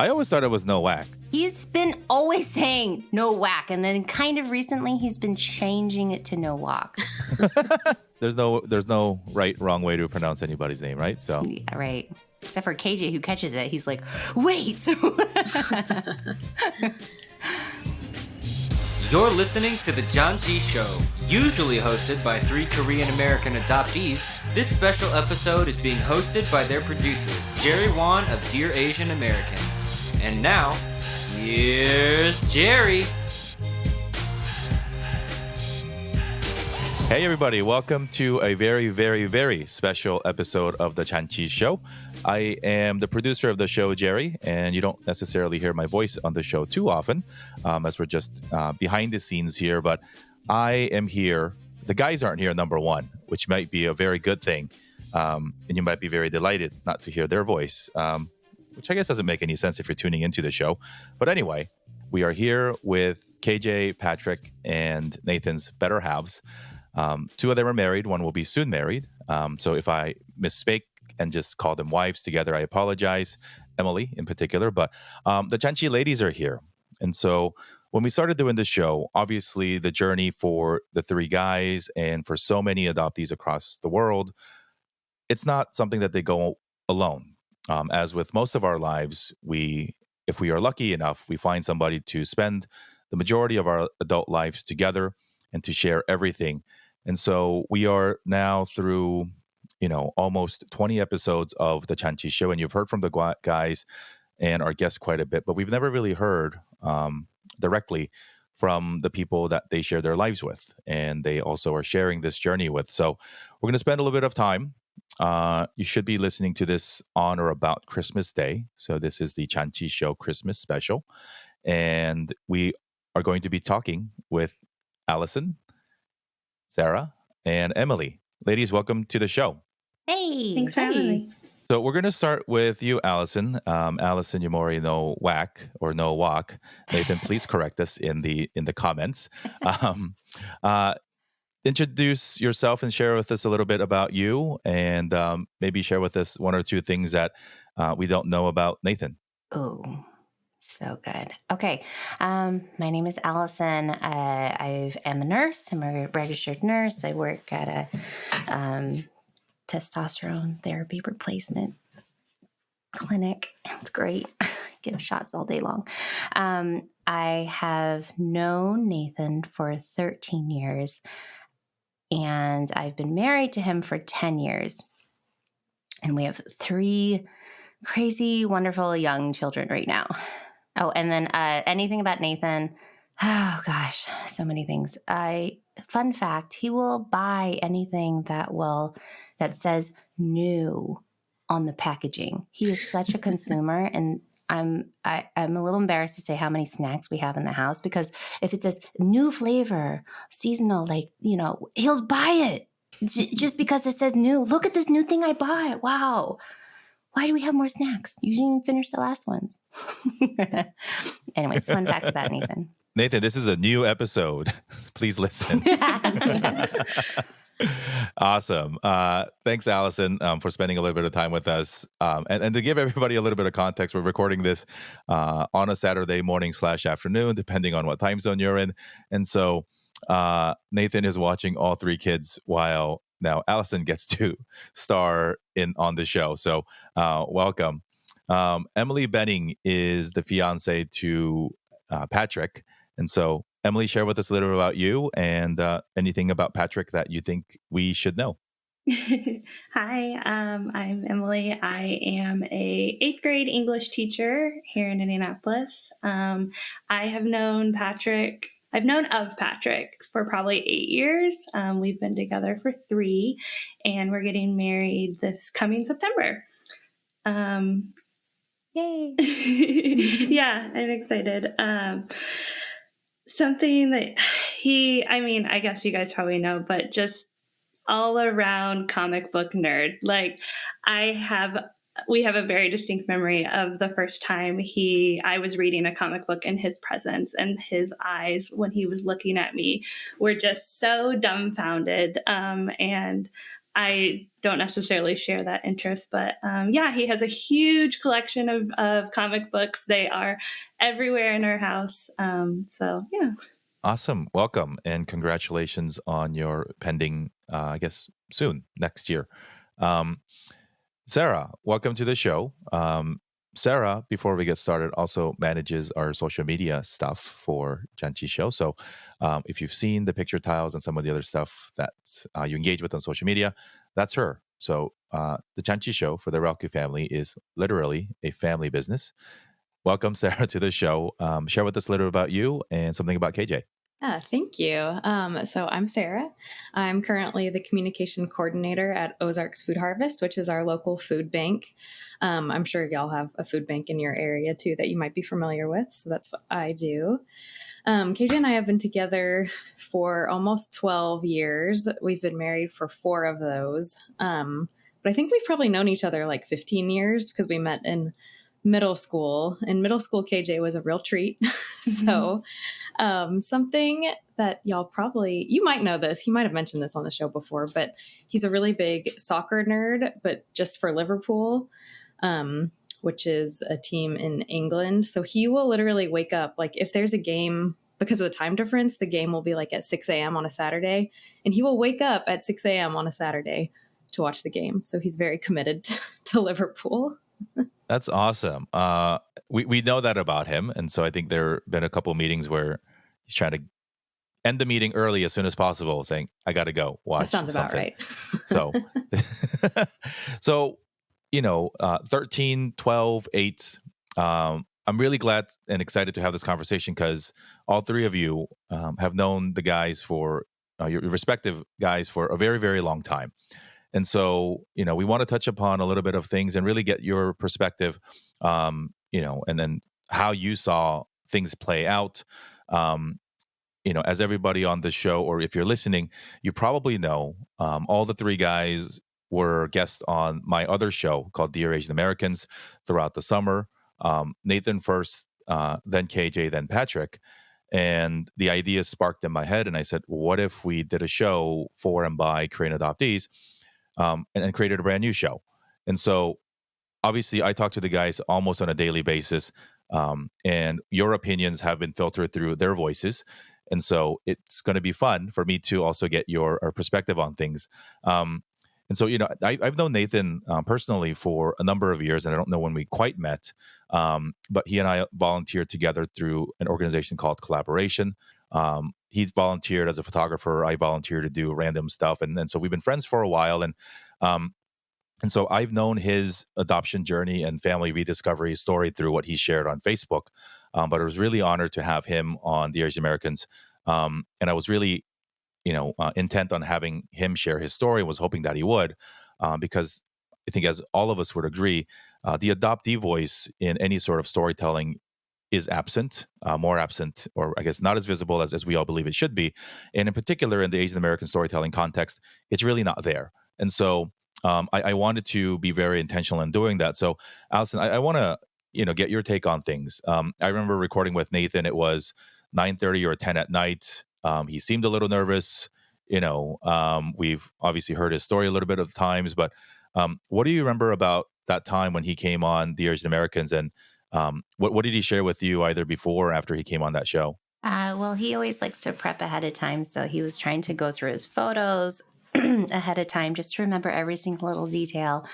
I always thought it was no whack. He's been always saying no whack, and then kind of recently he's been changing it to no walk. There's no right, wrong way to pronounce anybody's name, right? So yeah, right. Except for KJ, who catches it. He's like, wait. You're listening to the Janchi Show, usually hosted by 3 Korean American adoptees. This special episode is being hosted by their producer, Jerry Won of Dear Asian Americans. And now, here's Jerry. Hey everybody, welcome to a very, very, very special episode of the Janchi Show. I am the producer of the show, Jerry, and you don't necessarily hear my voice on the show too often, as we're just behind the scenes here, but I am here. The guys aren't here, number one, which might be a very good thing, and you might be very delighted not to hear their voice, which I guess doesn't make any sense if you're tuning into the show. But anyway, we are here with KJ, Patrick, and Nathan's better halves. 2 of them are married. One will be soon married. So if I misspeak and just call them wives together, I apologize. Emily in particular. But the Janchi ladies are here. And so when we started doing this show, obviously the journey for the 3 guys and for so many adoptees across the world, it's not something that they go alone. As with most of our lives, if we are lucky enough, we find somebody to spend the majority of our adult lives together and to share everything. And so we are now through, almost 20 episodes of the Janchi Show, and you've heard from the guys and our guests quite a bit, but we've never really heard directly from the people that they share their lives with, and they also are sharing this journey with. So we're going to spend a little bit of time. You should be listening to this on or about Christmas Day. So this is the Janchi Show Christmas special, and we are going to be talking with Allison, Sara, and Emily. Ladies, welcome to the show. Hey. Thanks for having me. So we're going to start with you, Allison. Allison Yumori, no whack or no walk. Nathan, please correct us in the comments. Introduce yourself and share with us a little bit about you, and maybe share with us 1 or 2 things that we don't know about Nathan. Oh, so good. Okay. My name is Allison. I am a nurse. I'm a registered nurse. I work at a testosterone therapy replacement clinic. It's great. Give shots all day long. I have known Nathan for 13 years, and I've been married to him for 10 years. And we have 3 crazy, wonderful young children right now. Oh, and then anything about Nathan, oh gosh, so many things. Fun fact, he will buy anything that says new on the packaging. He is such a consumer, and I'm a little embarrassed to say how many snacks we have in the house, because if it says new flavor, seasonal, he'll buy it just because it says new. Look at this new thing I bought. Wow. Why do we have more snacks? You didn't even finish the last ones. Anyways, fun fact about Nathan. Nathan, this is a new episode. Please listen. Awesome. Thanks, Allison, for spending a little bit of time with us. And to give everybody a little bit of context, we're recording this on a Saturday morning / afternoon, depending on what time zone you're in. And so Nathan is watching all 3 kids while now Allison gets to star on the show. So welcome. Emily Benning is the fiance to Patrick. And so Emily, share with us a little bit about you and anything about Patrick that you think we should know. Hi, I'm Emily. I am a 8th grade English teacher here in Indianapolis. I have known of Patrick for probably 8 years. We've been together for 3, and we're getting married this coming September. Yay. Yeah, I'm excited. Something that I guess you guys probably know, but just all around comic book nerd. We have a very distinct memory of the first time I was reading a comic book in his presence, and his eyes when he was looking at me were just so dumbfounded. And I don't necessarily share that interest, but yeah, he has a huge collection of comic books. They are everywhere in our house. So yeah. Awesome. Welcome and congratulations on your pending, I guess, soon, next year. Um, Sarah, welcome to the show. Sarah, before we get started, also manages our social media stuff for Janchi Show. So if you've seen the picture tiles and some of the other stuff that you engage with on social media, that's her. So the Janchi Show for the Relku family is literally a family business. Welcome, Sarah, to the show. Share with us a little about you and something about KJ. Thank you. So I'm Sarah. I'm currently the communication coordinator at Ozarks Food Harvest, which is our local food bank. I'm sure y'all have a food bank in your area too that you might be familiar with. So that's what I do. KJ and I have been together for almost 12 years. We've been married for 4 of those. But I think we've probably known each other like 15 years because we met in middle school. In middle school, KJ was a real treat. So something that you might know this, he might have mentioned this on the show before, but he's a really big soccer nerd, but just for Liverpool, which is a team in England. So he will literally wake up, like if there's a game, because of the time difference, the game will be like at 6 a.m. on a Saturday, and he will wake up at 6 a.m. on a Saturday to watch the game. So he's very committed to Liverpool. That's awesome. We know that about him. And so I think there have been a couple meetings where he's trying to end the meeting early as soon as possible, saying, I got to go watch. That sounds about something. right. So, 13, 12, 8. I'm really glad and excited to have this conversation because all 3 of you have known the guys for your respective guys for a very, very long time. And so, we want to touch upon a little bit of things and really get your perspective, and then how you saw things play out. As everybody on the show, or if you're listening, you probably know all the 3 guys were guests on my other show called Dear Asian Americans throughout the summer. Nathan first, then KJ, then Patrick. And the idea sparked in my head. And I said, what if we did a show for and by Korean adoptees? And created a brand new show. And so obviously I talk to the guys almost on a daily basis, and your opinions have been filtered through their voices. And so it's going to be fun for me to also get your perspective on things. And so, I've known Nathan personally for a number of years, and I don't know when we quite met, but he and I volunteered together through an organization called Collaboration. He's volunteered as a photographer. I volunteered to do random stuff. And so we've been friends for a while. And so I've known his adoption journey and family rediscovery story through what he shared on Facebook. But I was really honored to have him on the Asian Americans. And I was really, intent on having him share his story, was hoping that he would, because I think as all of us would agree, the adoptee voice in any sort of storytelling is absent, more absent, or I guess not as visible as we all believe it should be. And in particular, in the Asian American storytelling context, it's really not there. And so I wanted to be very intentional in doing that. So Allison, I want to, get your take on things. I remember recording with Nathan. It was 9:30 or 10 at night. He seemed a little nervous. We've obviously heard his story a little bit of times, but what do you remember about that time when he came on the Asian Americans, and what did he share with you either before or after he came on that show? Well, he always likes to prep ahead of time. So he was trying to go through his photos ahead of time just to remember every single little detail.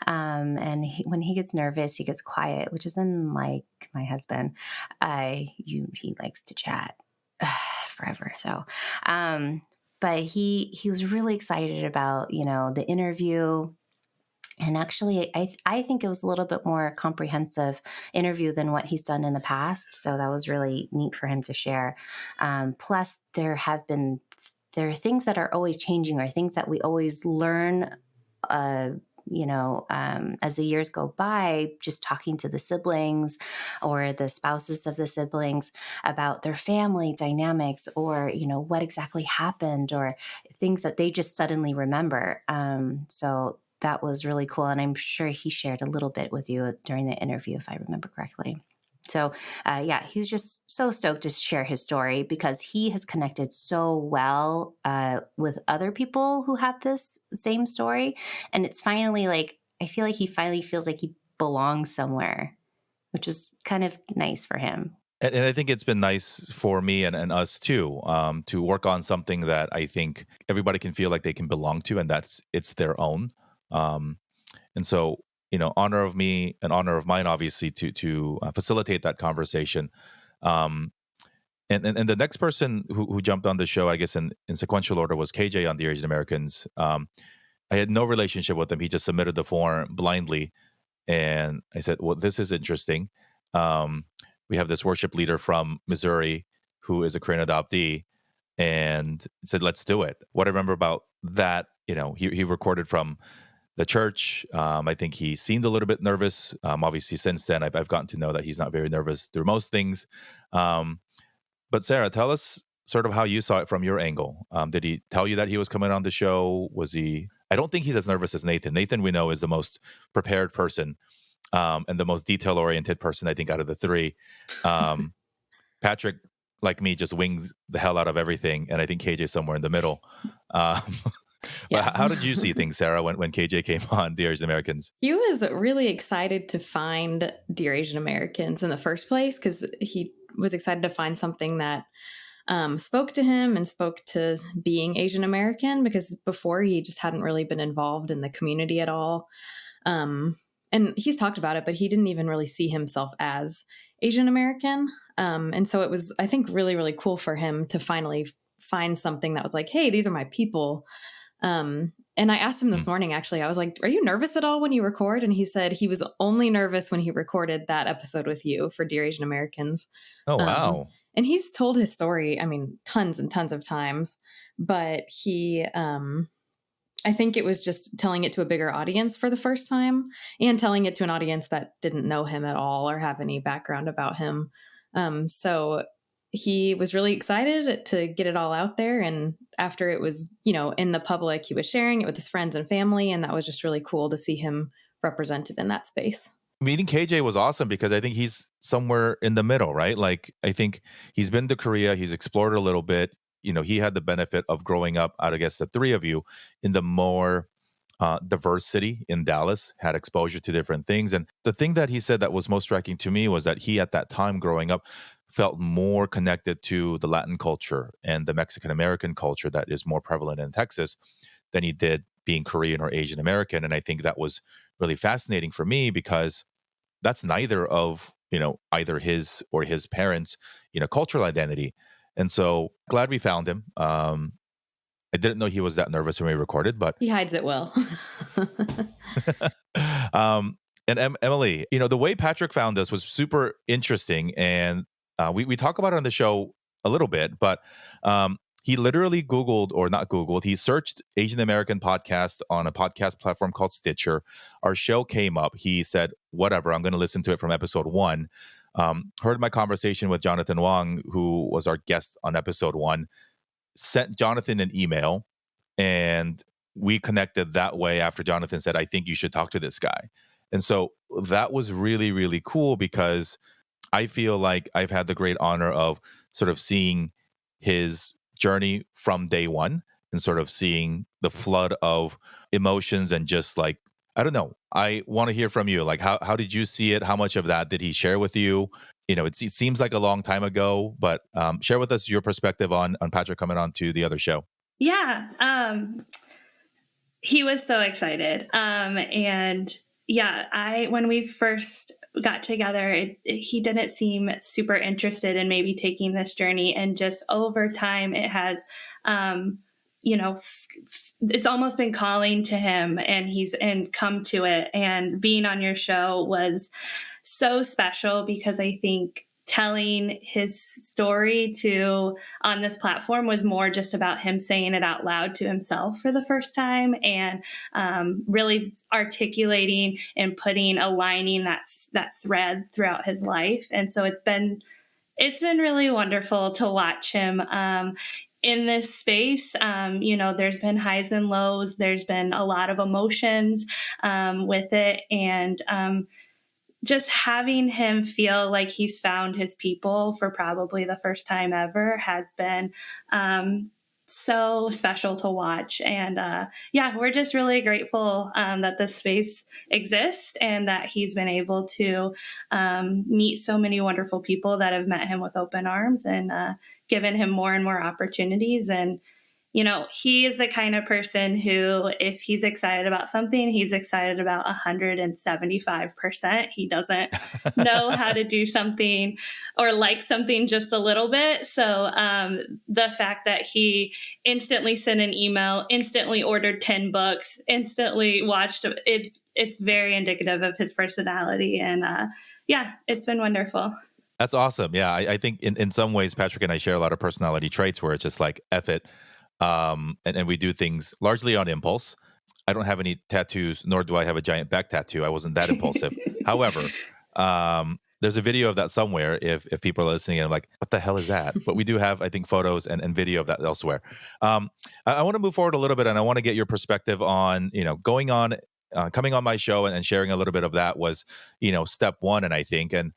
And when he gets nervous, he gets quiet, which is unlike my husband. He likes to chat forever. So, but he was really excited about, the interview. And actually, I think it was a little bit more comprehensive interview than what he's done in the past. So that was really neat for him to share. Plus, there are things that are always changing, or things that we always learn, as the years go by, just talking to the siblings or the spouses of the siblings about their family dynamics, or, what exactly happened, or things that they just suddenly remember. So that was really cool. And I'm sure he shared a little bit with you during the interview, if I remember correctly. So, yeah, he was just so stoked to share his story because he has connected so well with other people who have this same story. And it's finally like, I feel like he finally feels like he belongs somewhere, which is kind of nice for him. And I think it's been nice for me and us too, to work on something that I think everybody can feel like they can belong to, and it's their own. Um, and so, honor of me and honor of mine, obviously, to facilitate that conversation. Um, and the next person who jumped on the show, I guess in sequential order, was KJ on the Asian Americans. I had no relationship with him. He just submitted the form blindly, and I said, "Well, this is interesting." Um, we have this worship leader from Missouri who is a Korean adoptee, and said, "Let's do it." What I remember about that, he recorded from the church. I think he seemed a little bit nervous. Obviously, since then, I've gotten to know that he's not very nervous through most things. Um, but Sarah, tell us sort of how you saw it from your angle. Did he tell you that he was coming on the show? Was he? I don't think he's as nervous as Nathan. Nathan, we know, is the most prepared person, and the most detail-oriented person, I think, out of the three. Um, Patrick, like me, just wings the hell out of everything, and I think KJ somewhere in the middle. Um, Yeah. but how did you see things, Sarah, when KJ came on Dear Asian Americans? He was really excited to find Dear Asian Americans in the first place because he was excited to find something that spoke to him and spoke to being Asian American, because before he just hadn't really been involved in the community at all. And he's talked about it, but he didn't even really see himself as Asian American. And so it was, I think, really, really cool for him to finally find something that was like, hey, these are my people. And I asked him this morning, actually, I was like, are you nervous at all when you record? And he said he was only nervous when he recorded that episode with you for Dear Asian Americans. Oh, wow. And he's told his story, I mean, tons and tons of times, but he, I think it was just telling it to a bigger audience for the first time, and telling it to an audience that didn't know him at all or have any background about him. So he was really excited to get it all out there. And after it was, in the public, he was sharing it with his friends and family. And that was just really cool to see him represented in that space. Meeting KJ was awesome because I think he's somewhere in the middle, right? Like, I think he's been to Korea, he's explored a little bit. He had the benefit of growing up, I guess, the three of you in the more diverse city in Dallas, had exposure to different things. And the thing that he said that was most striking to me was that he, at that time growing up, felt more connected to the Latin culture and the Mexican American culture that is more prevalent in Texas than he did being Korean or Asian American. And I think that was really fascinating for me because that's neither of, either his or his parents, cultural identity. And so glad we found him. I didn't know he was that nervous when we recorded, but he hides it well. And Emily, the way Patrick found us was super interesting. And we talk about it on the show a little bit, but he literally he searched Asian American podcast on a podcast platform called Stitcher. Our show came up. He said, whatever, I'm going to listen to it from episode 1. Heard my conversation with Jonathan Wong, who was our guest on episode 1, sent Jonathan an email, and we connected that way after Jonathan said, I think you should talk to this guy. And so that was really, really cool because I feel like I've had the great honor of sort of seeing his journey from day one and sort of seeing the flood of emotions and just like, I don't know. I want to hear from you. Like, how did you see it? How much of that did he share with you? It seems like a long time ago, but share with us your perspective on Patrick coming on to the other show. Yeah. He was so excited. And yeah, when we first got together, he didn't seem super interested in maybe taking this journey. And just over time, it has, it's almost been calling to him, and he's come to it. And being on your show was so special because I think telling his story on this platform was more just about him saying it out loud to himself for the first time, and really articulating and aligning that thread throughout his life. And so it's been really wonderful to watch him in this space. There's been highs and lows. There's been a lot of emotions with it. And just having him feel like he's found his people for probably the first time ever has been so special to watch. And yeah, we're just really grateful that this space exists and that he's been able to meet so many wonderful people that have met him with open arms and given him more and more opportunities. And you know, he is the kind of person who, if he's excited about something, he's excited about 175%. He doesn't know how to do something or like something just a little bit. So the fact that he instantly sent an email, instantly ordered 10 books, instantly watched, it's very indicative of his personality. And yeah, it's been wonderful. That's awesome. Yeah, I think in some ways, Patrick and I share a lot of personality traits where it's just like, F it. And we do things largely on impulse. I don't have any tattoos, nor do I have a giant back tattoo. I wasn't that impulsive. However, there's a video of that somewhere if people are listening and like, what the hell is that? But we do have, I think, photos and video of that elsewhere. I want to move forward a little bit, and I want to get your perspective on, coming on my show and sharing a little bit of that was, step one. And I think, and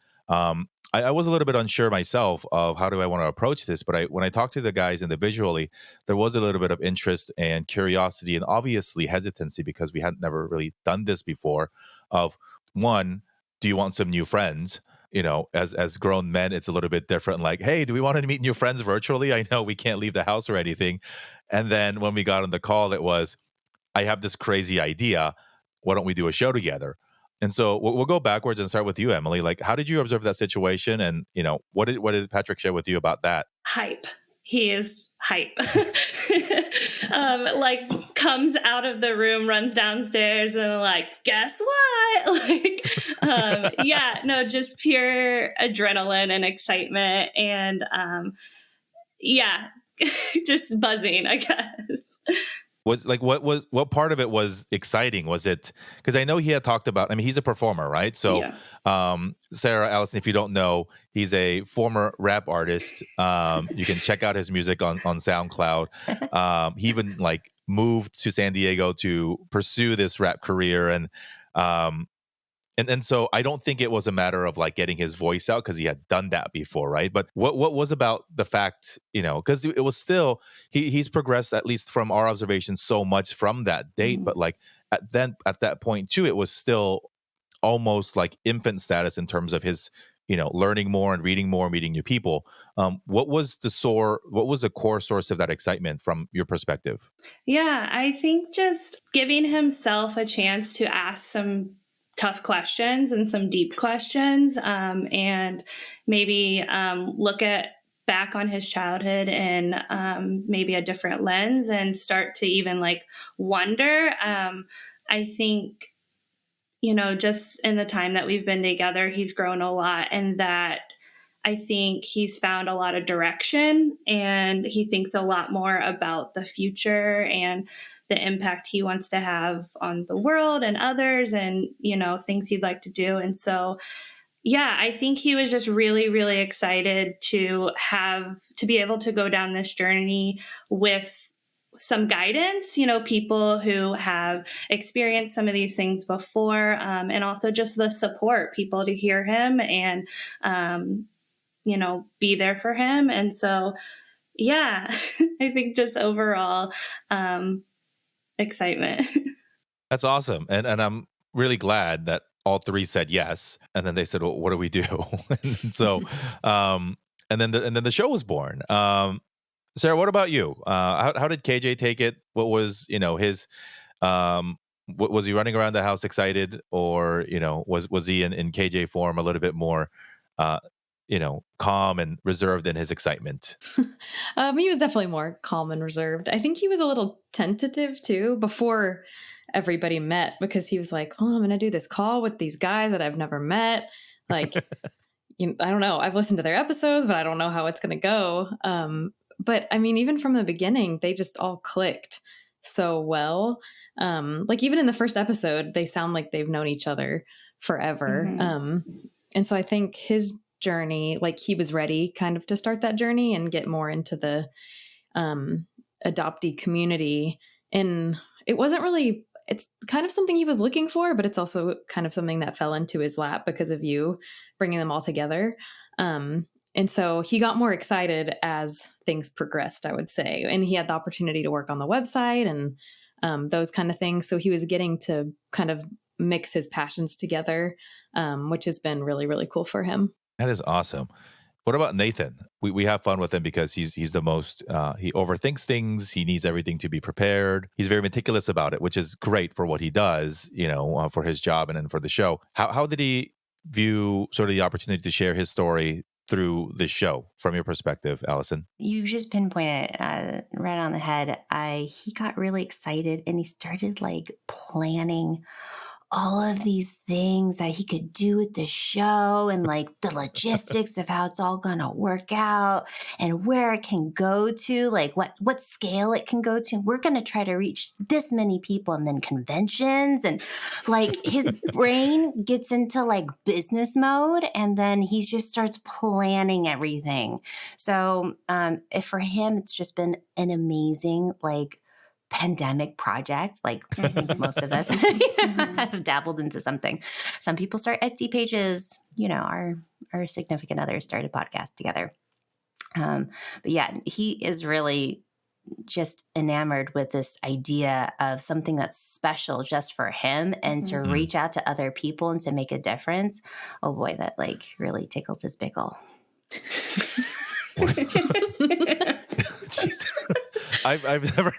I was a little bit unsure myself of how do I want to approach this, but when I talked to the guys individually, there was a little bit of interest and curiosity and obviously hesitancy because we had never really done this before. Of one, do you want some new friends? As grown men, it's a little bit different. Like, hey, do we want to meet new friends virtually? I know we can't leave the house or anything. And then when we got on the call, it was, I have this crazy idea. Why don't we do a show together? And so we'll go backwards and start with you, Emily. Like, how did you observe that situation? And, what did Patrick share with you about that? Hype. He is hype. Like comes out of the room, runs downstairs and like, guess what? Yeah, no, just pure adrenaline and excitement. And yeah, just buzzing, I guess. What part of it was exciting? Was it because I know he had talked about, I mean, he's a performer, right? So yeah. Sarah, Allison, if you don't know, he's a former rap artist. You can check out his music on SoundCloud. He even moved to San Diego to pursue this rap career. And so I don't think it was a matter of getting his voice out because he had done that before, right? But what was about the fact, because it was still he's progressed, at least from our observations, so much from that date. But at that point too, it was still almost like infant status in terms of his learning more and reading more, meeting new people. What was the core source of that excitement from your perspective? Yeah, I think just giving himself a chance to ask some tough questions and some deep questions, and maybe look back on his childhood and maybe a different lens and start to even wonder. I think, just in the time that we've been together, he's grown a lot, and that I think he's found a lot of direction, and he thinks a lot more about the future and the impact he wants to have on the world and others and, things he'd like to do. And so, yeah, I think he was just really, really excited to be able to go down this journey with some guidance, people who have experienced some of these things before, and also just the support, people to hear him and, be there for him. And so, yeah, I think just overall, excitement. That's awesome. And I'm really glad that all three said yes. And then they said, well, what do we do? And so, and then the show was born. Sarah, what about you? How did KJ take it? What was, his, was he running around the house excited, or, was he in KJ form a little bit more, calm and reserved in his excitement? He was definitely more calm and reserved. I think he was a little tentative too before everybody met, because he was like, oh, I'm going to do this call with these guys that I've never met. I don't know. I've listened to their episodes, but I don't know how it's going to go. But I mean, even from the beginning, they just all clicked so well. Even in the first episode, they sound like they've known each other forever. Mm-hmm. And so I think his journey, he was ready kind of to start that journey and get more into the adoptee community. And it wasn't really it's kind of something he was looking for, but it's also kind of something that fell into his lap because of you bringing them all together. And so he got more excited as things progressed, I would say. And he had the opportunity to work on the website and those kind of things. So he was getting to kind of mix his passions together, which has been really, really cool for him. That is awesome. What about Nathan? We have fun with him because he's the most, he overthinks things. He needs everything to be prepared. He's very meticulous about it, which is great for what he does, for his job and then for the show. How did he view sort of the opportunity to share his story through the show from your perspective, Allison? You just pinpointed it right on the head. He got really excited and he started like planning all of these things that he could do with the show and like the logistics of how it's all going to work out and where it can go to, like what scale it can go to. We're going to try to reach this many people and then conventions, and like his brain gets into like business mode and then he just starts planning everything. So for him, it's just been an amazing like pandemic project. Like I think most of us have dabbled into something. Some people start Etsy pages, our significant others started podcasts together. But yeah, he is really just enamored with this idea of something that's special just for him and to reach out to other people and to make a difference. Oh boy, that like really tickles his pickle. I've never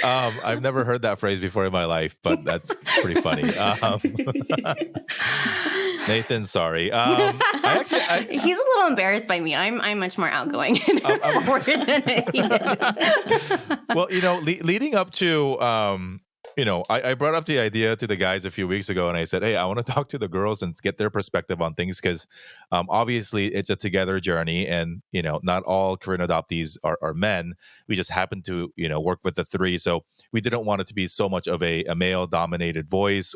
I've never heard that phrase before in my life, but that's pretty funny. Nathan, sorry. He's a little embarrassed by me. I'm much more outgoing and forward than he is. Well, leading up to I brought up the idea to the guys a few weeks ago, and I said, hey, I want to talk to the girls and get their perspective on things because obviously it's a together journey, and not all Korean adoptees are men. We just happen to work with the three, so we didn't want it to be so much of a male-dominated voice,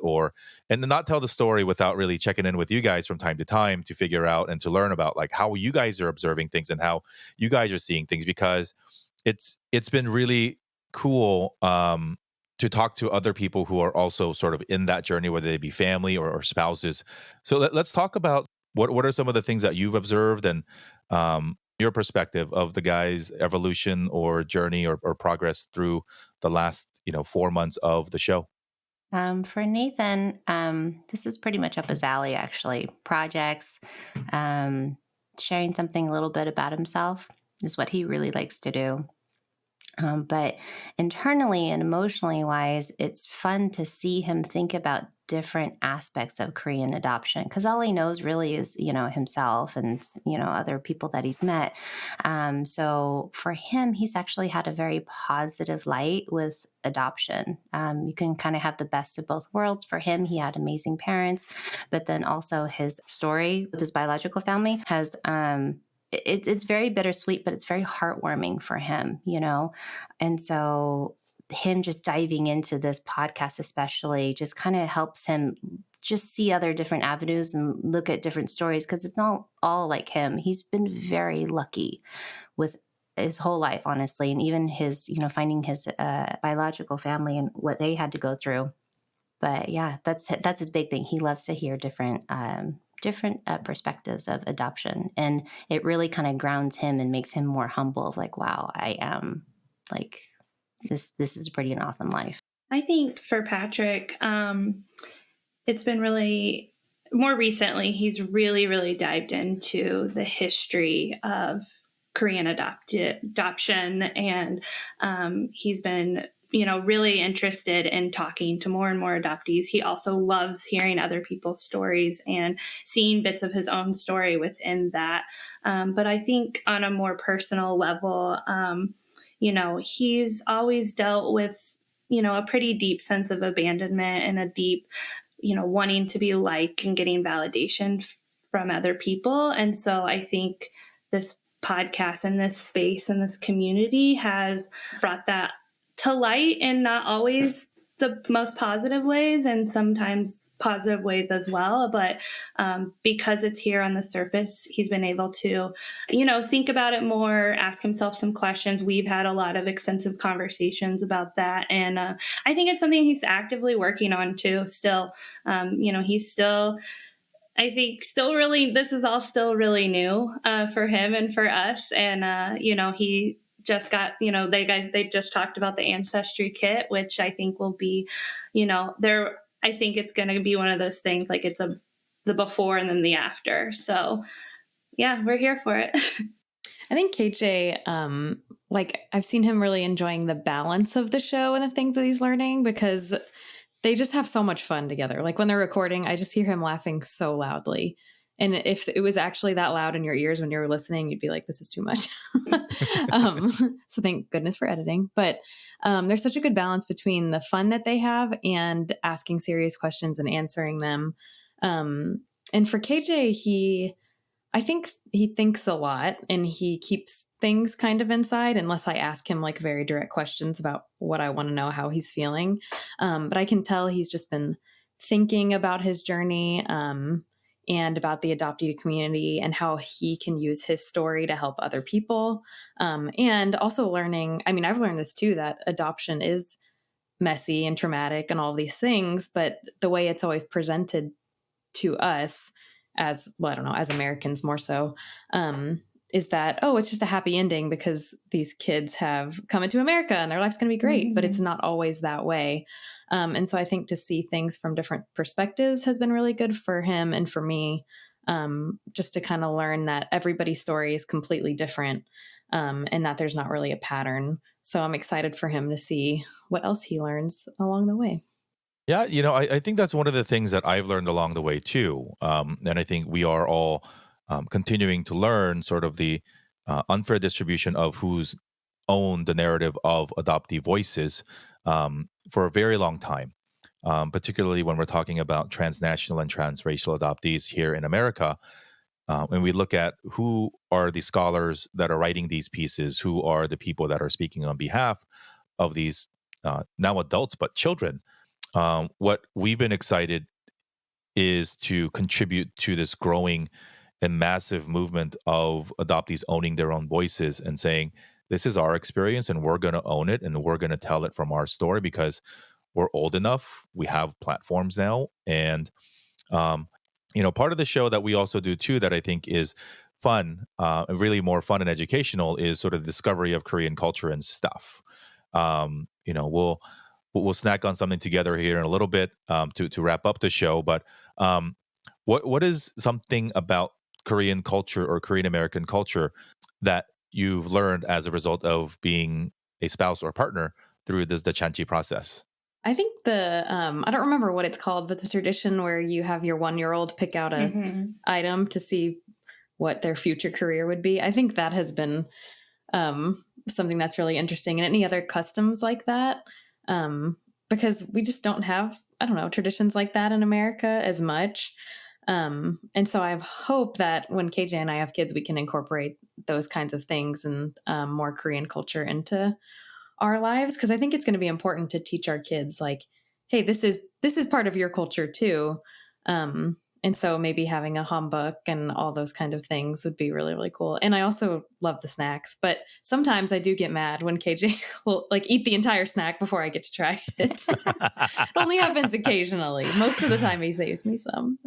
and to not tell the story without really checking in with you guys from time to time to figure out and to learn about like how you guys are observing things and how you guys are seeing things, because it's been really cool to talk to other people who are also sort of in that journey, whether they be family or spouses. So let's talk about what are some of the things that you've observed and your perspective of the guys' evolution or journey or progress through the last 4 months of the show. For Nathan, this is pretty much up his alley, actually. Projects, sharing something a little bit about himself is what he really likes to do. But internally and emotionally wise, it's fun to see him think about different aspects of Korean adoption, because all he knows really is, himself and, other people that he's met. So for him, he's actually had a very positive light with adoption. You can kind of have the best of both worlds. For him, he had amazing parents, but then also his story with his biological family has, it's very bittersweet, but it's very heartwarming for him, And so him just diving into this podcast especially just kind of helps him just see other different avenues and look at different stories, because it's not all like him. He's been very lucky with his whole life, honestly, and even his, finding his biological family and what they had to go through. But yeah, that's his big thing. He loves to hear different perspectives of adoption, and it really kind of grounds him and makes him more humble of like, wow, I am like this is pretty an awesome life. I think for Patrick, it's been really more recently, he's really, really dived into the history of Korean adoption, and he's been really interested in talking to more and more adoptees. He also loves hearing other people's stories and seeing bits of his own story within that. But I think on a more personal level, he's always dealt with, a pretty deep sense of abandonment and a deep, wanting to be liked and getting validation from other people. And so I think this podcast and this space and this community has brought that to light in not always the most positive ways. And sometimes positive ways as well. But because it's here on the surface, he's been able to, think about it more, ask himself some questions. We've had a lot of extensive conversations about that. And I think it's something he's actively working on too. Still, he's still, I think, this is all still really new for him and for us. And, he just got, they just talked about the ancestry kit, which I think will be, I think it's going to be one of those things, like it's the before and then the after. So yeah, we're here for it. I think KJ, I've seen him really enjoying the balance of the show and the things that he's learning, because they just have so much fun together. Like when they're recording, I just hear him laughing so loudly. And if it was actually that loud in your ears when you were listening, you'd be like, this is too much. So thank goodness for editing. But there's such a good balance between the fun that they have and asking serious questions and answering them. And for KJ, I think he thinks a lot and he keeps things kind of inside unless I ask him like very direct questions about what I want to know, how he's feeling. But I can tell he's just been thinking about his journey and about the adoptee community and how he can use his story to help other people. And also learning, I've learned this too, that adoption is messy and traumatic and all these things, but the way it's always presented to us as, well, I don't know, as Americans more so, is that, oh, it's just a happy ending because these kids have come into America and their life's going to be great, but it's not always that way. And so I think to see things from different perspectives has been really good for him and for me, just to kind of learn that everybody's story is completely different, and that there's not really a pattern. So I'm excited for him to see what else he learns along the way. Yeah, I think that's one of the things that I've learned along the way too. And I think we are all continuing to learn sort of the unfair distribution of who's owned the narrative of adoptee voices for a very long time, particularly when we're talking about transnational and transracial adoptees here in America. When we look at who are the scholars that are writing these pieces, who are the people that are speaking on behalf of these now adults, but children. What we've been excited is to contribute to this growing and massive movement of adoptees owning their own voices and saying, this is our experience and we're going to own it and we're going to tell it from our story because we're old enough. We have platforms now. And, part of the show that we also do too, that I think is fun, really more fun and educational, is sort of the discovery of Korean culture and stuff. We'll snack on something together here in a little bit to wrap up the show. But what is something about Korean culture or Korean American culture that you've learned as a result of being a spouse or partner through the Janchi process? I think I don't remember what it's called, but the tradition where you have your 1-year-old pick out a item to see what their future career would be. I think that has been something that's really interesting. And any other customs like that? Because we just don't have, traditions like that in America as much. And so I hope that when KJ and I have kids, we can incorporate those kinds of things and more Korean culture into our lives. Because I think it's going to be important to teach our kids, like, hey, this is part of your culture too. And so maybe having a hanbok and all those kind of things would be really, really cool. And I also love the snacks, but sometimes I do get mad when KJ will eat the entire snack before I get to try it. It only happens occasionally. Most of the time he saves me some.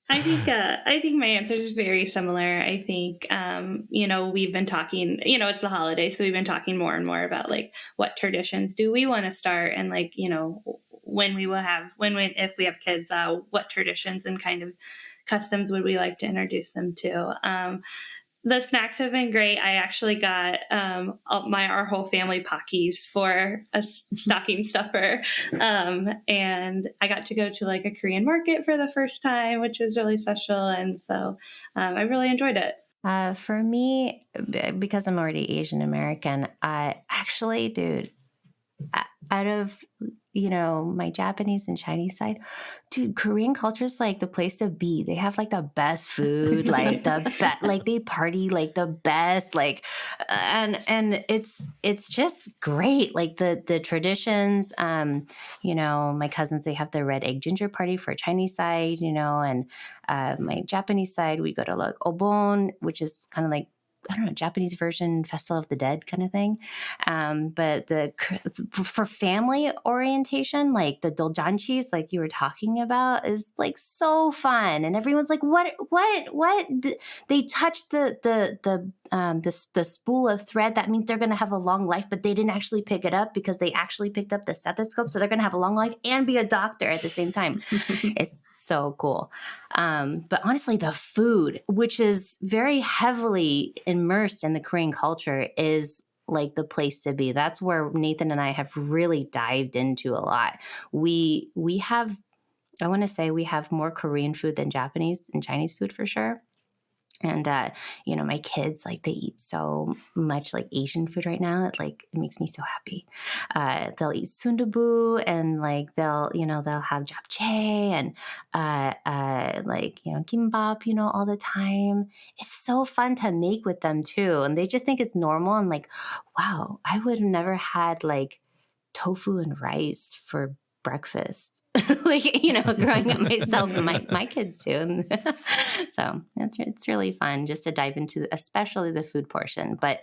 I think my answer is very similar. I think, we've been talking, it's the holiday, so we've been talking more and more about what traditions do we want to start, and if we have kids, what traditions and kind of customs would we like to introduce them to? The snacks have been great. I actually got our whole family Pockies for a stocking stuffer. And I got to go to a Korean market for the first time, which was really special. And so I really enjoyed it. For me, because I'm already Asian American, out of my Japanese and Chinese side, dude, Korean culture is like the place to be. They have like the best food, like like they party like the best, like, and it's just great. Like the traditions, my cousins, they have the red egg ginger party for Chinese side, and my Japanese side, we go to like Obon, which is kind of like, I don't know, Japanese version Festival of the Dead kind of thing. But for family orientation, like the doljanchis, like you were talking about, is like so fun, and everyone's like, "What?" They touch the spool of thread. That means they're going to have a long life, but they didn't actually pick it up because they actually picked up the stethoscope, so they're going to have a long life and be a doctor at the same time. It's so cool. But honestly, the food, which is very heavily immersed in the Korean culture, is like the place to be. That's where Nathan and I have really dived into a lot. We have, I want to say we have more Korean food than Japanese and Chinese food for sure. And, my kids, like, they eat so much, like, Asian food right now that, like, it makes me so happy. They'll eat sundubu, and, like, they'll have japchae and, kimbap, all the time. It's so fun to make with them, too. And they just think it's normal. And, like, wow, I would have never had, like, tofu and rice for breakfast, growing up myself and my kids too. So it's really fun just to dive into, especially the food portion. But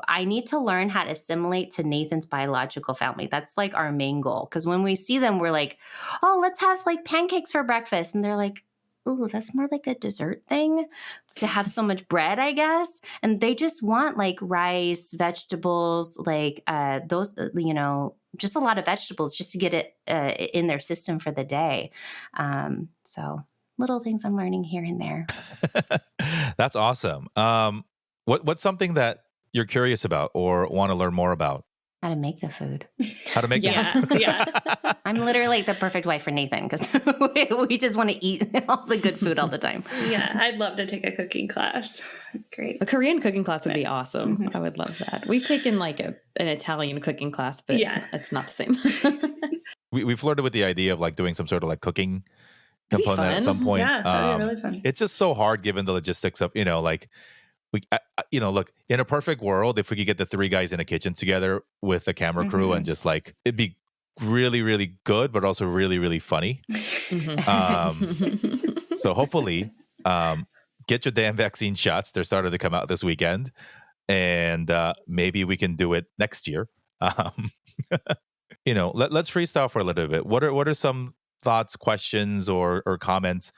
I need to learn how to assimilate to Nathan's biological family. That's like our main goal. Because when we see them, we're like, oh, let's have like pancakes for breakfast. And they're like, ooh, that's more like a dessert thing to have so much bread, I guess. And they just want like rice, vegetables, like those, just a lot of vegetables just to get it in their system for the day. So little things I'm learning here and there. That's awesome. What's something that you're curious about or want to learn more about? How to make the food. How to make the food. Yeah. I'm literally like the perfect wife for Nathan because we just want to eat all the good food all the time. Yeah, I'd love to take a cooking class. Great. A Korean cooking class would be awesome. Mm-hmm. I would love that. We've taken like an Italian cooking class, but it's not the same. we flirted with the idea of like doing some sort of like cooking component at some point. Yeah, that'd be really fun. It's just so hard given the logistics of, like, look, in a perfect world, if we could get the three guys in a kitchen together with a camera crew and just like, it'd be really, really good, but also really, really funny. So hopefully, get your damn vaccine shots. They're starting to come out this weekend, and maybe we can do it next year. Let's freestyle for a little bit. What are some thoughts, questions, or comments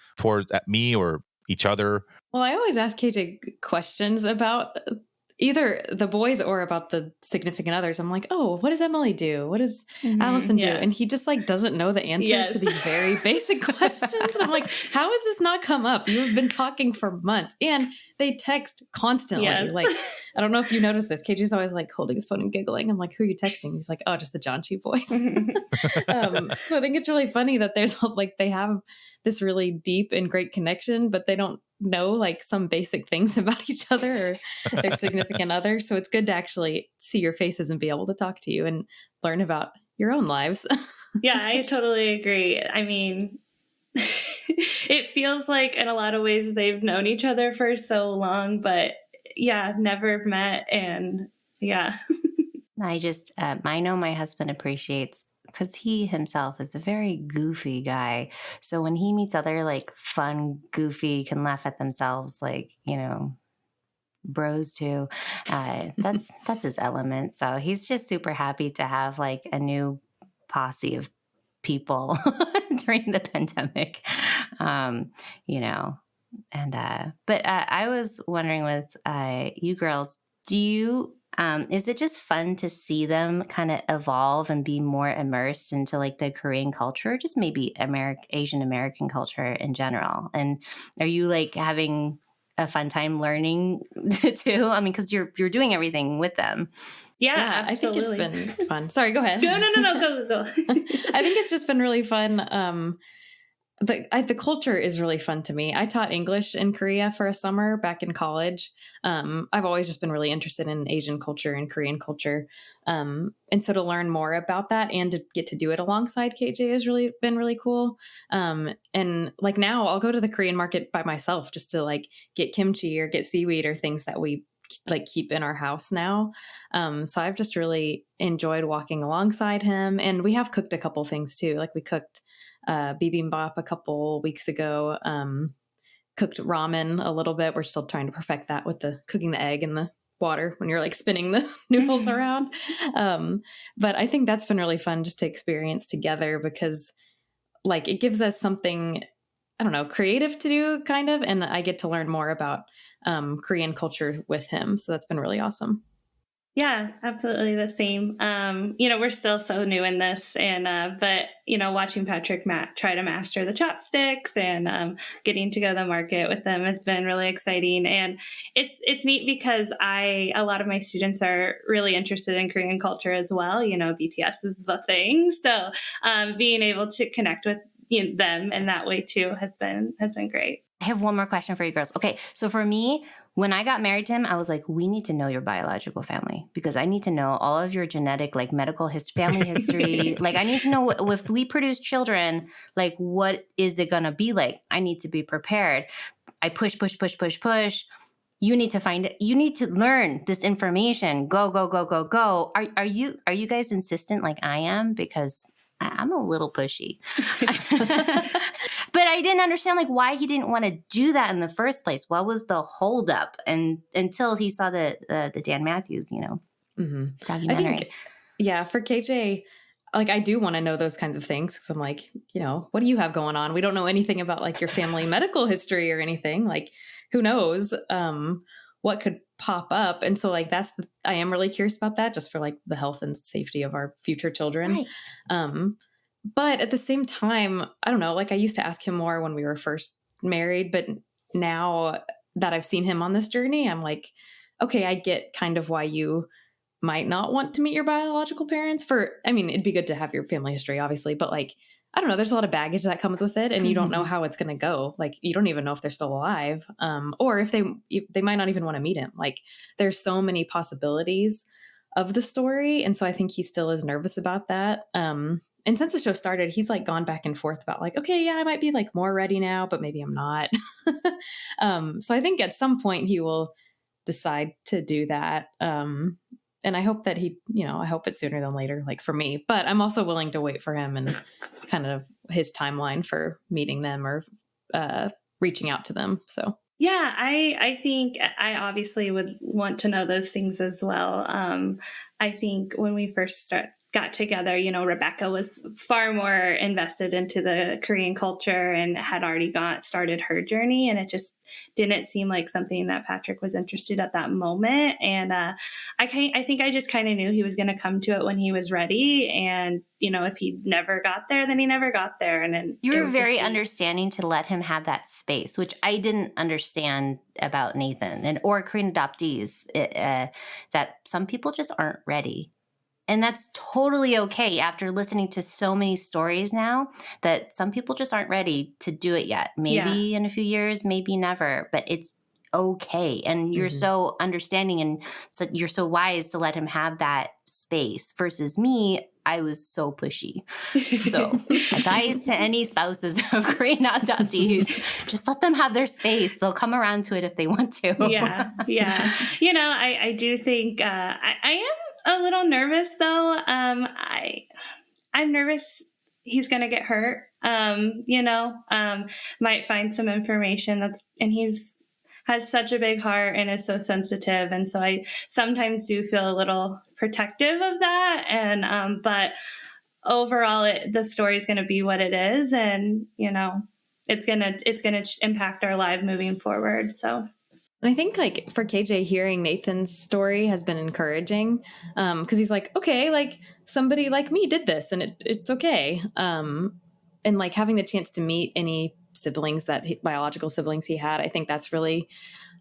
at me or each other? Well, I always ask KJ questions about either the boys or about the significant others. I'm like, oh, what does Emily do? What does Allison do? And he just like doesn't know the answers to these very basic questions. And I'm like, how has this not come up? You have been talking for months, and they text constantly. Yes. Like, I don't know if you noticed this. KJ's always like holding his phone and giggling. I'm like, who are you texting? He's like, oh, just the Janchi Boys. So I think it's really funny that there's like, they have this really deep and great connection, but they don't know like some basic things about each other or their significant other. So it's good to actually see your faces and be able to talk to you and learn about your own lives. Yeah, I totally agree. I mean, it feels like in a lot of ways they've known each other for so long, but never met. And I know my husband appreciates, because he himself is a very goofy guy. So when he meets other like fun, goofy, can laugh at themselves, like, bros too, that's his element. So he's just super happy to have like a new posse of people during the pandemic, but I was wondering with you girls, do you is it just fun to see them kind of evolve and be more immersed into like the Korean culture, or just maybe Asian American culture in general? And are you like having a fun time learning too? I mean, because you're doing everything with them. Yeah, I think it's been fun. Sorry, go ahead. No, go. I think it's just been really fun. the culture is really fun to me. I taught English in Korea for a summer back in college. I've always just been really interested in Asian culture and Korean culture. And so to learn more about that and to get to do it alongside KJ has really been really cool. And like now I'll go to the Korean market by myself just to like get kimchi or get seaweed or things that we like keep in our house now. So I've just really enjoyed walking alongside him. And we have cooked a couple things too. Like we cooked bibimbap a couple weeks ago, cooked ramen a little bit. We're still trying to perfect that with the cooking the egg in the water when you're like spinning the noodles around. But I think that's been really fun just to experience together because like it gives us something, I don't know, creative to do kind of. And I get to learn more about Korean culture with him. So that's been really awesome. Yeah, absolutely the same. We're still so new in this, but watching Patrick try to master the chopsticks and getting to go to the market with them has been really exciting. And it's neat because a lot of my students are really interested in Korean culture as well. BTS is the thing, so being able to connect with them in that way too has been great. I have one more question for you girls. Okay, so for me, when I got married to him, I was like, we need to know your biological family because I need to know all of your genetic, like medical family history. Like I need to know if we produce children, like what is it going to be like? I need to be prepared. I push. You need to find it. You need to learn this information. Go. Are you guys insistent like I am? Because I'm a little pushy. But I didn't understand like why he didn't want to do that in the first place. What was the holdup? And until he saw the Dan Matthews, documentary. I think, yeah, for KJ, like I do want to know those kinds of things because I'm like, what do you have going on? We don't know anything about like your family medical history or anything. Like, who knows what could pop up? And so like I am really curious about that just for like the health and safety of our future children. Right. But at the same time, I don't know, like I used to ask him more when we were first married, but now that I've seen him on this journey, I'm like, okay, I get kind of why you might not want to meet your biological parents it'd be good to have your family history, obviously, but like, I don't know, there's a lot of baggage that comes with it and you don't know how it's going to go. Like, you don't even know if they're still alive. Or if they might not even want to meet him. Like there's so many possibilities of the story. And so I think he still is nervous about that. And since the show started, he's like gone back and forth about like, okay, yeah, I might be like more ready now, but maybe I'm not. So I think at some point he will decide to do that. And I hope that I hope it's sooner than later, like for me, but I'm also willing to wait for him and kind of his timeline for meeting them or reaching out to them. So. Yeah, I think I obviously would want to know those things as well. I think when we first got together, Rebecca was far more invested into the Korean culture and had already started her journey. And it just didn't seem like something that Patrick was interested at that moment. And I think I just kind of knew he was going to come to it when he was ready. And, if he never got there, then he never got there. And then you were very understanding to let him have that space, which I didn't understand about Nathan or Korean adoptees, that some people just aren't ready. And that's totally okay after listening to so many stories now that some people just aren't ready to do it yet. Maybe in a few years, maybe never, but it's okay. And you're so understanding and so you're so wise to let him have that space versus me. I was so pushy. So advice to any spouses of Korean adoptees, just let them have their space. They'll come around to it if they want to. Yeah. I do think I am a little nervous though. I'm nervous he's going to get hurt. Might find some information has such a big heart and is so sensitive. And so I sometimes do feel a little protective of that. And, but overall the story is going to be what it is. And, it's going to impact our life moving forward. So. And I think like for KJ, hearing Nathan's story has been encouraging because he's like, okay, like somebody like me did this and it's okay. And like having the chance to meet any siblings biological siblings he had, I think that's really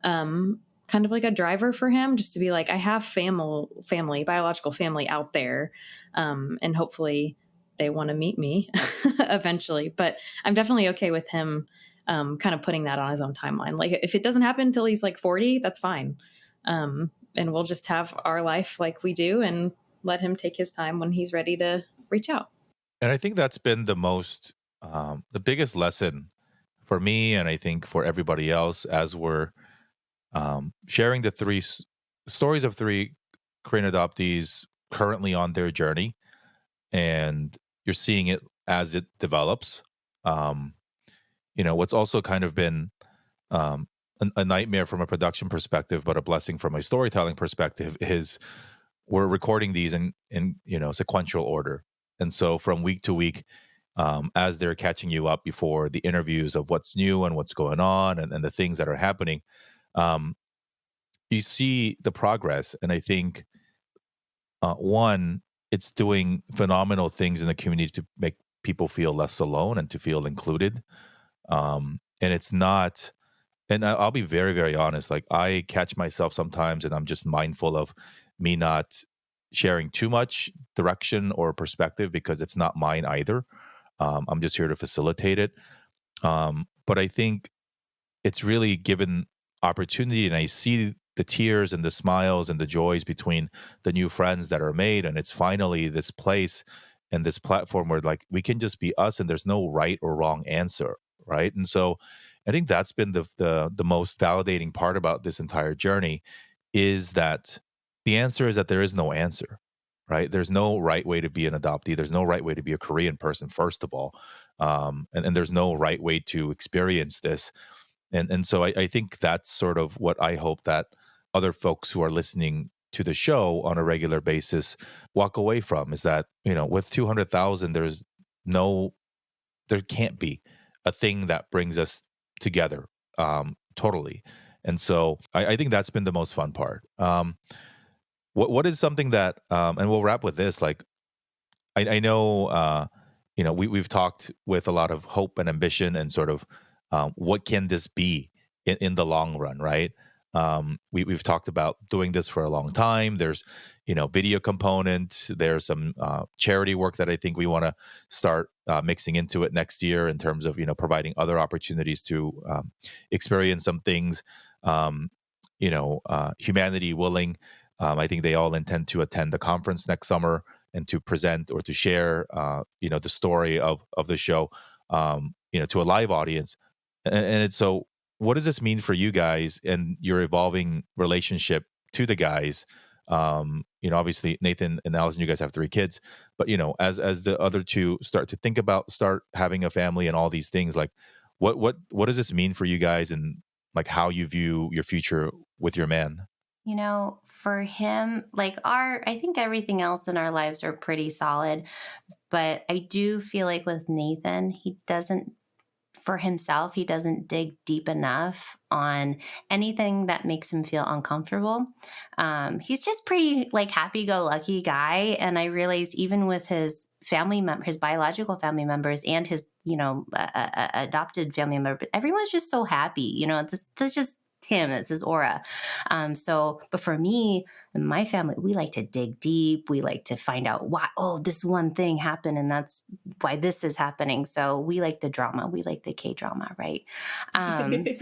kind of like a driver for him just to be like, I have biological family out there. And hopefully they want to meet me eventually. But I'm definitely okay with him kind of putting that on his own timeline. Like if it doesn't happen until he's like 40, that's fine. And we'll just have our life like we do and let him take his time when he's ready to reach out. And I think that's been the biggest lesson for me, and I think for everybody else, as we're sharing the stories of three Korean adoptees currently on their journey, and you're seeing it as it develops. Um, what's also kind of been a nightmare from a production perspective, but a blessing from a storytelling perspective is we're recording these in sequential order, and so from week to week, as they're catching you up before the interviews of what's new and what's going on and the things that are happening, um, you see the progress. And I think one, it's doing phenomenal things in the community to make people feel less alone and to feel included. And it's not, and I'll be very, very honest. Like I catch myself sometimes, and I'm just mindful of me not sharing too much direction or perspective because it's not mine either. I'm just here to facilitate it. But I think it's really given opportunity, and I see the tears and the smiles and the joys between the new friends that are made, and it's finally this place and this platform where like we can just be us, and there's no right or wrong answer, right? And so I think that's been the most validating part about this entire journey, is that the answer is that there is no answer, right? There's no right way to be an adoptee. There's no right way to be a Korean person, first of all, and there's no right way to experience this. And so I think that's sort of what I hope that other folks who are listening to the show on a regular basis walk away from, is that, with 200,000, there can't be a thing that brings us together, totally. And so I think that's been the most fun part. What is something that, and we'll wrap with this, like, I know, we've talked with a lot of hope and ambition and sort of what can this be in the long run, right? We've talked about doing this for a long time. There's, video component. There's some charity work that I think we want to start mixing into it next year in terms of, providing other opportunities to experience some things. Humanity willing. I think they all intend to attend the conference next summer and to present or to share, the story of the show, to a live audience. And it's so, what does this mean for you guys and your evolving relationship to the guys? Obviously Nathan and Allison, you guys have 3 kids, but as the other two start having a family and all these things, like what does this mean for you guys, and like how you view your future with your man? For him, I think everything else in our lives are pretty solid, but I do feel like with Nathan, for himself, he doesn't dig deep enough on anything that makes him feel uncomfortable. He's just pretty happy-go-lucky guy. And I realized even with his his biological family members and his, adopted family member, everyone's just so happy. This just him. It's his aura. But for me and my family, we like to dig deep. We like to find out why, this one thing happened and that's why this is happening. So we like the drama. We like the K-drama, right?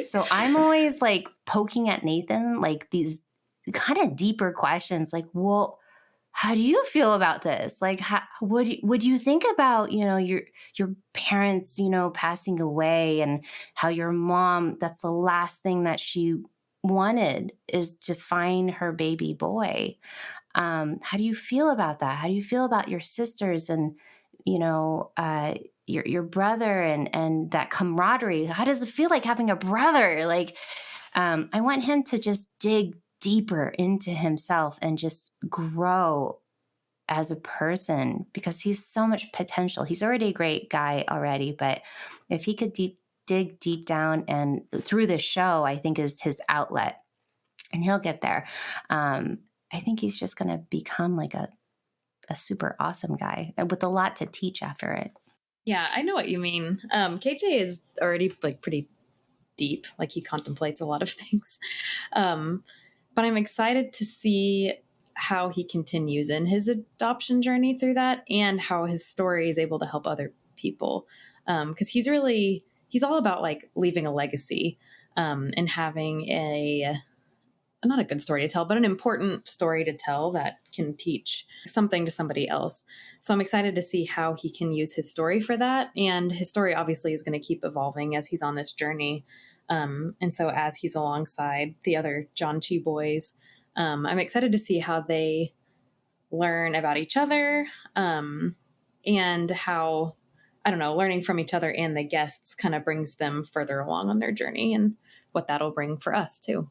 So I'm always poking at Nathan, these kind of deeper questions, well, how do you feel about this? Would you think about, your parents, passing away, and how your mom, that's the last thing that she wanted is to find her baby boy. How do you feel about that? How do you feel about your sisters and, your brother and that camaraderie? How does it feel like having a brother? I want him to just dig deeper into himself and just grow as a person, because he's so much potential. He's already a great guy already, but if he could dig deep down, and through the show, I think is his outlet, and he'll get there. I think he's just going to become a super awesome guy with a lot to teach after it. Yeah, I know what you mean. KJ is already pretty deep. He contemplates a lot of things. But I'm excited to see how he continues in his adoption journey through that, and how his story is able to help other people. Because he's all about like leaving a legacy, and having not a good story to tell, but an important story to tell that can teach something to somebody else. So I'm excited to see how he can use his story for that. And his story obviously is going to keep evolving as he's on this journey. And so as he's alongside the other Janchi Boys, I'm excited to see how they learn about each other, and how, I don't know, learning from each other and the guests kind of brings them further along on their journey, and what that'll bring for us too.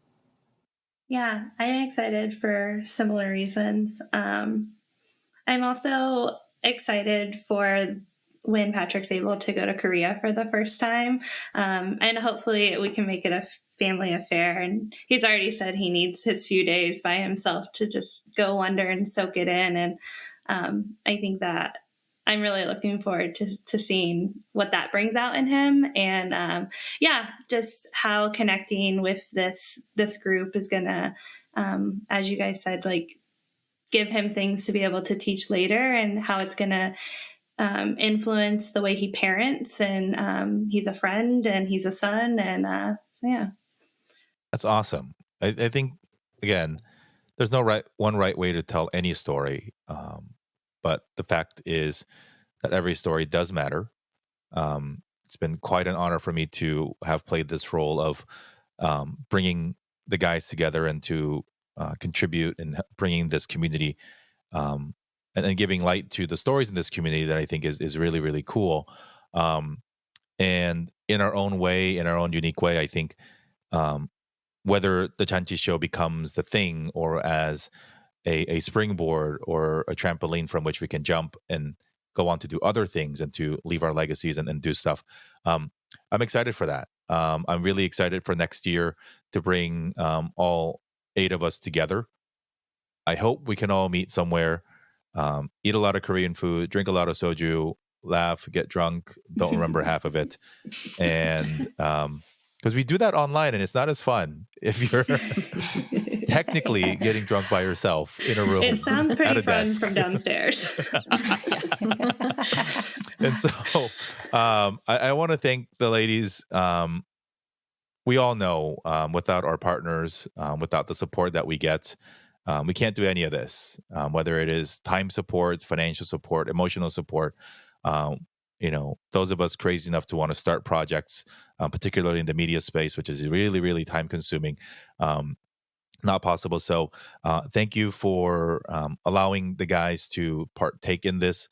Yeah, I'm excited for similar reasons. I'm also excited for when Patrick's able to go to Korea for the first time. And hopefully we can make it a family affair. And he's already said he needs his few days by himself to just go wonder and soak it in. And I think that I'm really looking forward to seeing what that brings out in him. And just how connecting with this group is going to, as you guys said, like give him things to be able to teach later, and how it's going to influence the way he parents. And he's a friend and he's a son. And so, yeah. That's awesome. I think, again, there's no one right way to tell any story. But the fact is that every story does matter. It's been quite an honor for me to have played this role of bringing the guys together and to contribute and bringing this community and giving light to the stories in this community that I think is really, really cool. And in our own way, in our own unique way, I think whether the Janchi Show becomes the thing, or as a springboard or a trampoline from which we can jump and go on to do other things and to leave our legacies and do stuff. I'm excited for that. I'm really excited for next year to bring all 8 of us together. I hope we can all meet somewhere, eat a lot of Korean food, drink a lot of soju, laugh, get drunk, don't remember half of it. And because we do that online and it's not as fun if you're technically getting drunk by yourself in a room. It sounds at pretty a fun desk. from downstairs. And so I want to thank the ladies. We all know without our partners, without the support that we get, we can't do any of this, whether it is time support, financial support, emotional support. Those of us crazy enough to want to start projects, particularly in the media space, which is really, really time consuming, not possible. So thank you for allowing the guys to partake in this,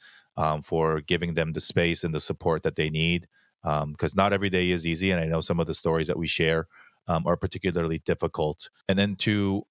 for giving them the space and the support that they need, because not every day is easy. And I know some of the stories that we share are particularly difficult. And then to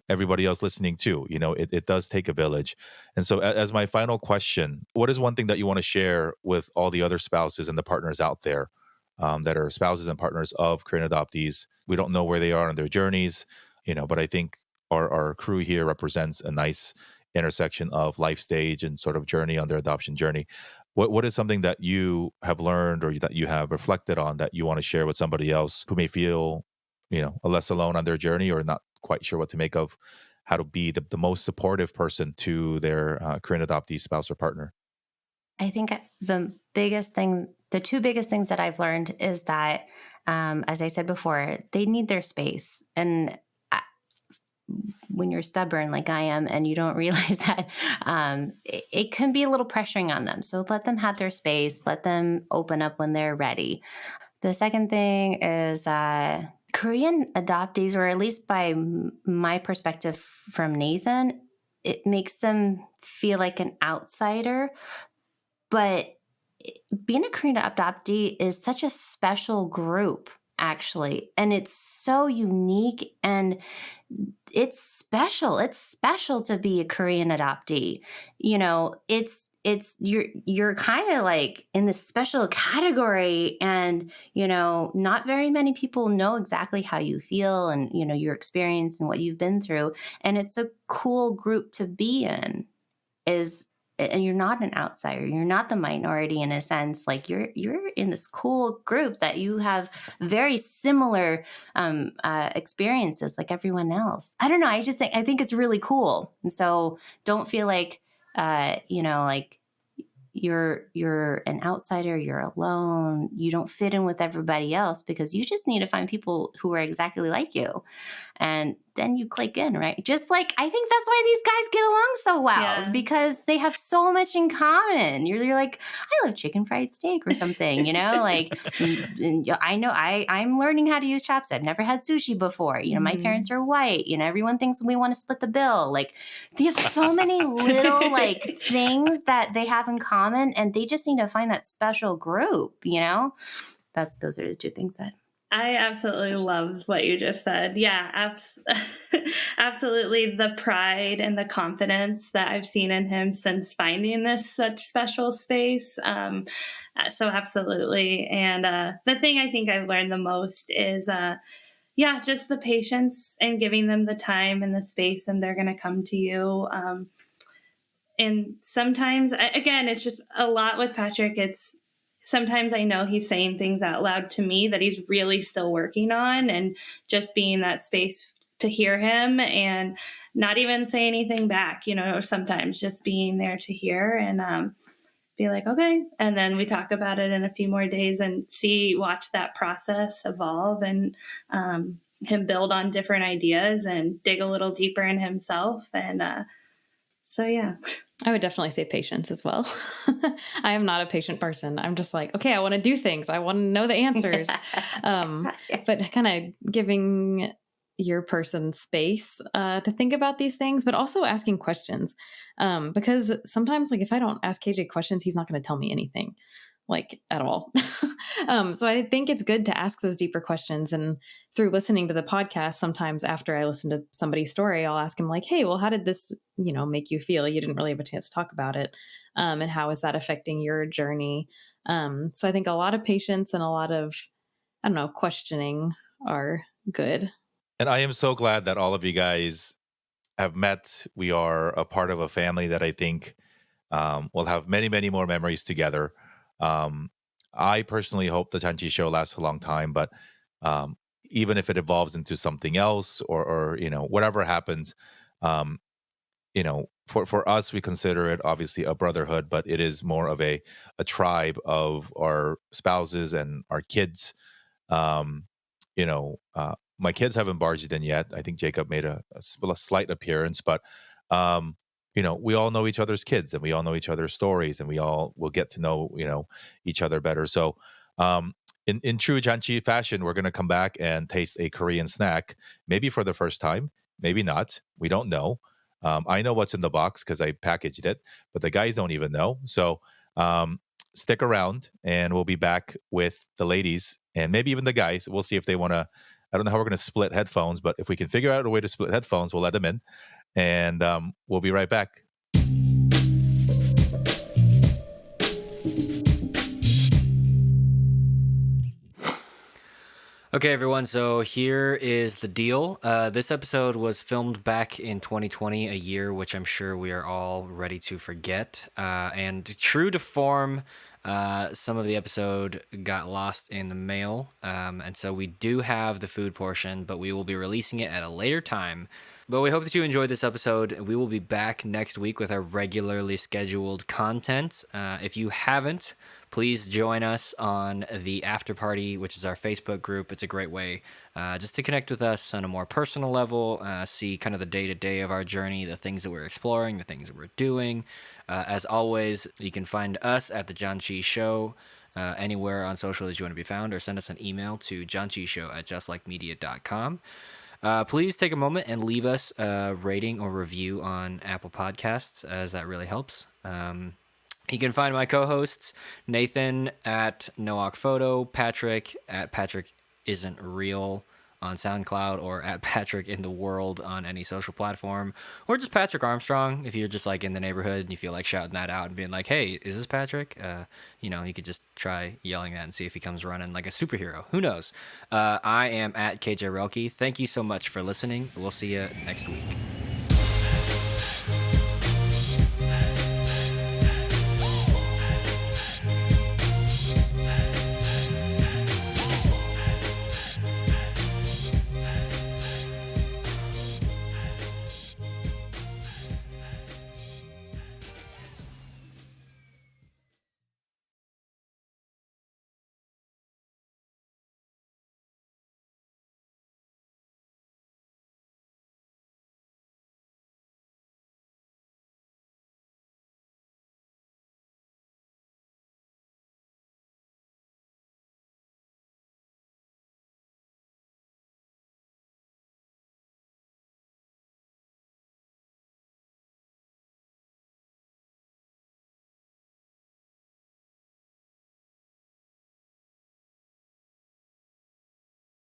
everybody else listening too, it does take a village. And so as my final question, what is one thing that you want to share with all the other spouses and the partners out there that are spouses and partners of Korean adoptees? We don't know where they are on their journeys, but I think our crew here represents a nice intersection of life stage and sort of journey on their adoption journey. What is something that you have learned or that you have reflected on that you want to share with somebody else who may feel, less alone on their journey, or not quite sure what to make of how to be the most supportive person to their Korean adoptee spouse or partner? I think the two biggest things that I've learned is that, as I said before, they need their space. And when you're stubborn like I am and you don't realize that, it can be a little pressuring on them. So let them have their space. Let them open up when they're ready. The second thing is Korean adoptees, or at least by my perspective from Nathan, it makes them feel like an outsider. But being a Korean adoptee is such a special group, actually. And it's so unique and it's special. It's special to be a Korean adoptee. You're kind of like in this special category, and not very many people know exactly how you feel and your experience and what you've been through. And it's a cool group to be in. Is and you're not an outsider. You're not the minority in a sense. Like you're in this cool group that you have very similar experiences like everyone else. I don't know. I think it's really cool. And so don't feel like, like you're an outsider, you're alone, you don't fit in with everybody else, because you just need to find people who are exactly like you. And then you click in, right? Just like, I think that's why these guys get along so well, is because they have so much in common. You're like, I love chicken fried steak or something, like I know I'm learning how to use chopsticks. I've never had sushi before. My parents are white. Everyone thinks we want to split the bill. Like they have so many little like things that they have in common, and they just need to find that special group, those are the two things that I absolutely love what you just said. Yeah, absolutely. The pride and the confidence that I've seen in him since finding this such special space. So absolutely. And the thing I think I've learned the most is, just the patience and giving them the time and the space, and they're going to come to you. And sometimes, again, it's just a lot with Patrick. Sometimes I know he's saying things out loud to me that he's really still working on, and just being that space to hear him and not even say anything back, sometimes just being there to hear and be like, okay. And then we talk about it in a few more days and watch that process evolve, and him build on different ideas and dig a little deeper in himself. And yeah. I would definitely say patience as well. I am not a patient person. I'm just like, okay, I want to do things. I want to know the answers. But kind of giving your person space to think about these things, but also asking questions. Because sometimes, like, if I don't ask KJ questions, he's not going to tell me anything, like, at all. So I think it's good to ask those deeper questions. And through listening to the podcast, sometimes after I listen to somebody's story, I'll ask him like, hey, well, how did this, make you feel? You didn't really have a chance to talk about it. And how is that affecting your journey? So I think a lot of patience and a lot of, questioning are good. And I am so glad that all of you guys have met. We are a part of a family that I think will have many, many more memories together. I personally hope the Janchi Show lasts a long time, but even if it evolves into something else or whatever happens, for us, we consider it obviously a brotherhood, but it is more of a tribe of our spouses and our kids. My kids haven't barged in yet. I think Jacob made a slight appearance, but we all know each other's kids, and we all know each other's stories, and we all will get to know, each other better. So in true Janchi fashion, we're going to come back and taste a Korean snack, maybe for the first time, maybe not. We don't know. I know what's in the box because I packaged it, but the guys don't even know. So stick around, and we'll be back with the ladies and maybe even the guys. We'll see if they want to. I don't know how we're going to split headphones, but if we can figure out a way to split headphones, we'll let them in. And we'll be right back. Okay, everyone, so here is the deal. This episode was filmed back in 2020, a year which I'm sure we are all ready to forget. And true to form, some of the episode got lost in the mail. And so we do have the food portion, but we will be releasing it at a later time. But we hope that you enjoyed this episode. We will be back next week with our regularly scheduled content. If you haven't, please join us on the After Party, which is our Facebook group. It's a great way just to connect with us on a more personal level, see kind of the day-to-day of our journey, the things that we're exploring, the things that we're doing. As always, you can find us at the Janchi Show anywhere on social as you want to be found, or send us an email to janchishow@justlikemedia.com. Please take a moment and leave us a rating or review on Apple Podcasts, as that really helps. You can find my co-hosts, Nathan at Noak Photo, Patrick at Patrick Isn't Real on SoundCloud, or at Patrick in the World on any social platform, or just Patrick Armstrong if you're just like in the neighborhood and you feel like shouting that out and being like, hey, is this Patrick? You could just try yelling that and see if he comes running like a superhero. Who knows? I am at KJ Relke. Thank you so much for listening. We'll see you next week.